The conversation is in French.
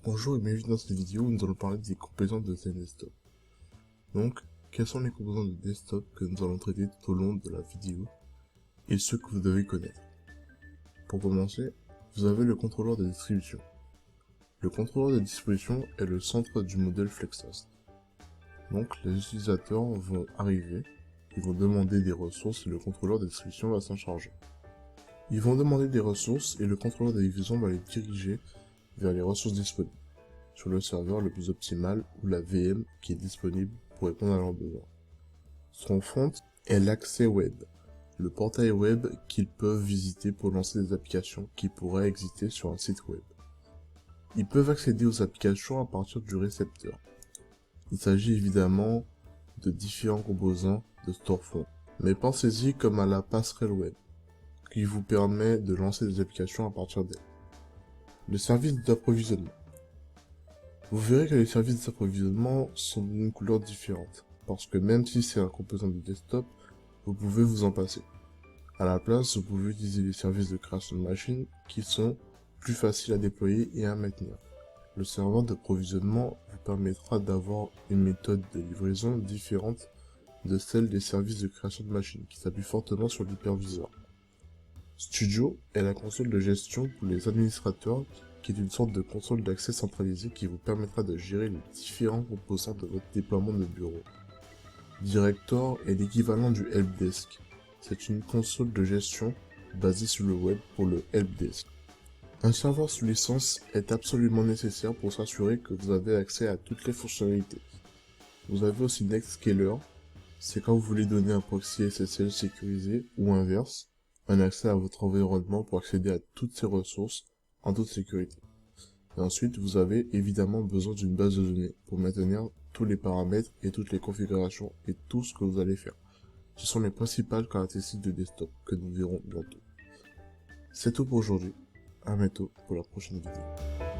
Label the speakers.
Speaker 1: Bonjour et bienvenue dans cette vidéo où nous allons parler des composants de Zen-Desktop. Donc, quels sont les composants de desktop que nous allons traiter tout au long de la vidéo et ceux que vous devez connaître. Pour commencer, vous avez le contrôleur de distribution. Le contrôleur de distribution est le centre du modèle FlexHost. Donc, les utilisateurs vont arriver, ils vont demander des ressources et le contrôleur de distribution va s'en charger. Ils vont demander des ressources et le contrôleur de diffusion va les diriger vers les ressources disponibles sur le serveur le plus optimal ou la VM qui est disponible pour répondre à leurs besoins. Son front est l'accès web, le portail web qu'ils peuvent visiter pour lancer des applications qui pourraient exister sur un site web. Ils peuvent accéder aux applications à partir du récepteur. Il s'agit évidemment de différents composants de storefront, mais pensez-y comme à la passerelle web, qui vous permet de lancer des applications à partir d'elle. Le service d'approvisionnement. Vous verrez que les services d'approvisionnement sont d'une couleur différente, parce que même si c'est un composant de desktop, vous pouvez vous en passer. À la place, vous pouvez utiliser les services de création de machines qui sont plus faciles à déployer et à maintenir. Le serveur d'approvisionnement vous permettra d'avoir une méthode de livraison différente de celle des services de création de machines, qui s'appuie fortement sur l'hyperviseur. Studio est la console de gestion pour les administrateurs qui est une sorte de console d'accès centralisée qui vous permettra de gérer les différents composants de votre déploiement de bureau. Director est l'équivalent du helpdesk. C'est une console de gestion basée sur le web pour le helpdesk. Un serveur sous licence est absolument nécessaire pour s'assurer que vous avez accès à toutes les fonctionnalités. Vous avez aussi Nextcaler, c'est quand vous voulez donner un proxy SSL sécurisé ou inverse, un accès à votre environnement pour accéder à toutes ces ressources en toute sécurité. Et ensuite, vous avez évidemment besoin d'une base de données pour maintenir tous les paramètres et toutes les configurations et tout ce que vous allez faire. Ce sont les principales caractéristiques de desktop que nous verrons bientôt. C'est tout pour aujourd'hui. À bientôt pour la prochaine vidéo.